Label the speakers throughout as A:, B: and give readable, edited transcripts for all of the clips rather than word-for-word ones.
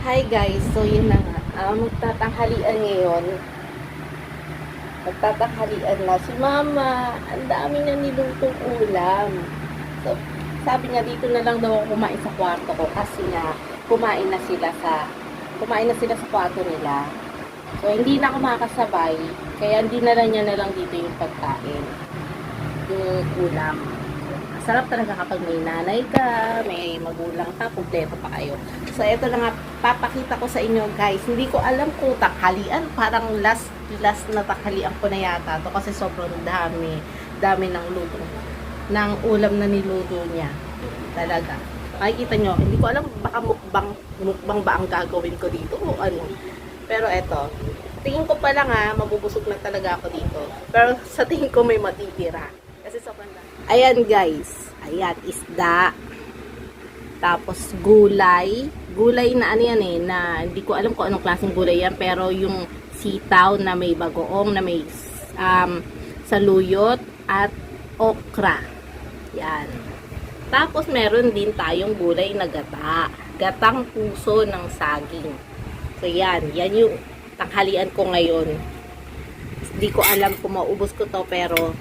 A: Hi guys, so yun na nga. Magtatanghalian ngayon. Magtatanghalian na. Si Mama, ang dami na nilutong ulam. So, sabi niya dito na lang daw ako kumain sa kwarto ko kasi nga kumain na sila sa kwarto nila. So, hindi na ako makakasabay. Kaya hindi na lang niya na lang dito yung pagkain. Yung ulam. Sarap talaga kapag may nanay ka, may magulang ka, kumpleto pa kayo. So, ito na nga, papakita ko sa inyo guys. Hindi ko alam kung tanghalian, parang last na tanghalian ko na yata to kasi sobrang dami ng luto, ng ulam na niluto niya. Talaga. Makikita nyo, hindi ko alam, baka mukbang ba ang gagawin ko dito o ano. Pero eto, tingin ko pa lang mabubusog na talaga ako dito. Pero sa tingin ko may matitira. Kasi sobrang dami. Ayan guys, ayan isda, tapos gulay na ano yan na hindi ko alam kung anong klaseng gulay yan, pero yung sitaw na may bagoong, na may saluyot at okra, yan. Tapos meron din tayong gulay na gatang puso ng saging. So yan yung tanghalian ko ngayon. Hindi ko alam kung maubos ko to, pero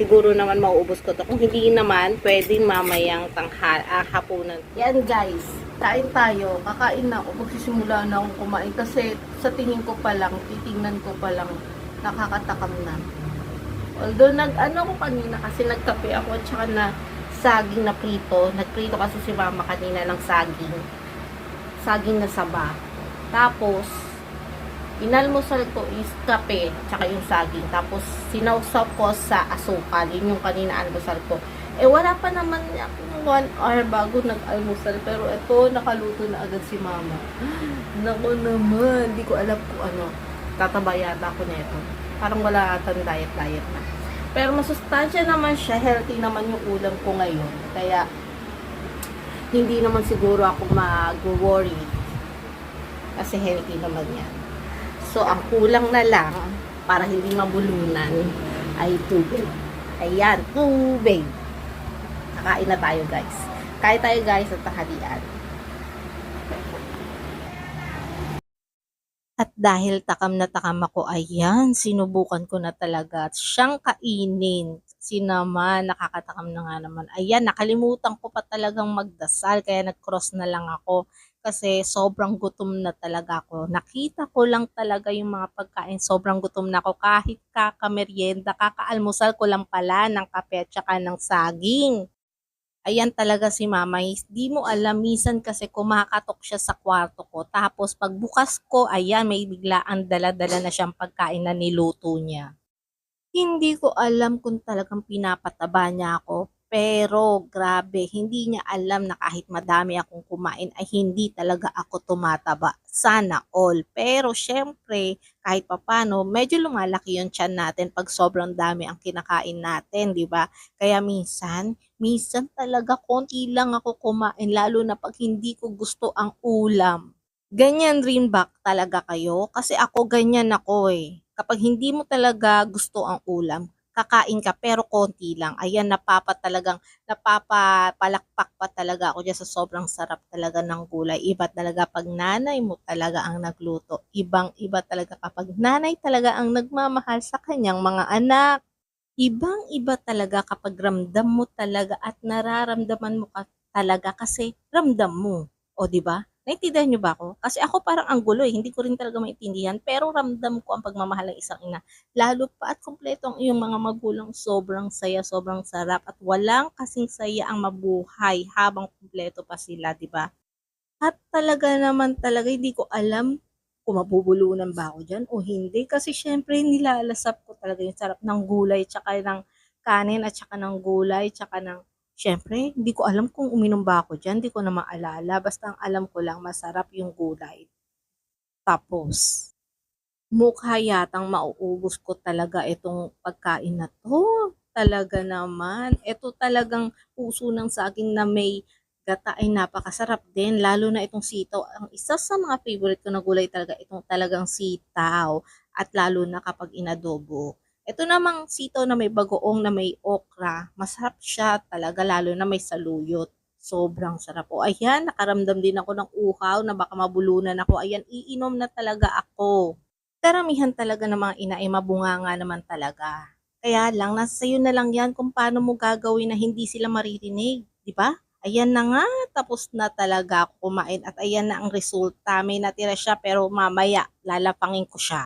A: siguro naman mauubos ko to. Kung hindi naman, pwedeng mamayang hapunan. Yan guys, kain tayo. Kakain na ako. Magsisimula na akong kumain. Kasi sa tingin ko pa lang, titingnan ko pa lang, nakakatakam na. Although nag-ano ko kanina kasi nagkape ako at saka na saging na prito. Nagprito kasi si Mama kanina ng saging. Saging na saba. Tapos, inalmusal ko is kape, tsaka yung saging. Tapos, sinawsaw ko sa asukal. Yun yung kanina almusal ko. Wala pa naman akong 1 hour bago nag-almusal. Pero ito, nakaluto na agad si Mama. Naku naman, hindi ko alam kung ano. Tataba yata ako nito. Parang wala atang diet na. Pero masustansya naman siya. Healthy naman yung ulam ko ngayon. Kaya, hindi naman siguro ako mag-worry. Kasi healthy naman yan. So, ang kulang na lang, para hindi mabulunan, ay tubig. Ayan, tubig. Kakain na tayo, guys. Kain tayo, guys, at tanghalian. At dahil takam na takam ako, ayan, sinubukan ko na talaga siyang kainin. Naman, nakakatakam na nga naman. Ayan, nakalimutan ko pa talagang magdasal, kaya nag-cross na lang ako. Kasi sobrang gutom na talaga ako. Nakita ko lang talaga yung mga pagkain. Sobrang gutom na ako. Kahit kakameryenda, kakaalmusal ko lang pala ng kape at saka ng saging. Ayan talaga si Mama, di mo alam, minsan kasi kumakatok siya sa kwarto ko. Tapos pagbukas ko, ayan, may biglaan dala-dala na siyang pagkain na niluto niya. Hindi ko alam kung talagang pinapataba niya ako, pero grabe, hindi niya alam na kahit madami akong kumain ay hindi talaga ako tumataba. Sana all. Pero syempre, kahit papano, medyo lumalaki yung tiyan natin pag sobrang dami ang kinakain natin, di ba? Kaya minsan talaga konti lang ako kumain, lalo na pag hindi ko gusto ang ulam. Ganyan rin ba talaga kayo? Kasi ako ganyan ako eh. Kapag hindi mo talaga gusto ang ulam, kakain ka pero konti lang. Ayan, napapapalakpak pa talaga ako dyan sa sobrang sarap talaga ng gulay. Iba talaga pag nanay mo talaga ang nagluto. Ibang-iba talaga kapag nanay talaga ang nagmamahal sa kanyang mga anak. Ibang-iba talaga kapag ramdam mo talaga at nararamdaman mo talaga kasi ramdam mo. O, di ba? Naintindihan niyo ba ako? Kasi ako parang ang gulo eh, hindi ko rin talaga maintindihan, pero ramdam ko ang pagmamahal ng isang ina. Lalo pa at kumpleto ang iyong mga magulang, sobrang saya, sobrang sarap at walang kasing saya ang mabuhay habang kumpleto pa sila, di ba? At talaga naman talaga hindi ko alam kung mabubulunan ba ako diyan o hindi. Kasi siyempre nilalasap ko talaga yung sarap ng gulay tsaka ng kanin at tsaka ng gulay tsaka ng siyempre hindi ko alam kung uminom ba ako diyan, hindi ko na maalala. Basta ang alam ko lang masarap yung gulay. Tapos mukha yatang mauubos ko talaga itong pagkain na 'to. Talaga naman. Ito talagang puso ng saging na may gata ay napakasarap din, lalo na itong sitaw. Ang isa sa mga favorite ko na gulay talaga itong talagang sitaw at lalo na kapag inadobo. Ito namang sitaw na may bagoong na may okra, masarap siya talaga lalo na may saluyot. Sobrang sarap. O ayan, nakaramdam din ako ng uhaw na baka mabulunan ako. Ayan, iinom na talaga ako. Karamihan talaga ng mga ina ay mabunganga naman talaga. Kaya lang, nasa sayo na lang yan kung paano mo gagawin na hindi sila maririnig. Di ba? Ayan na nga, tapos na talaga ako kumain at ayan na ang resulta. May natira siya pero mamaya lalapangin ko siya.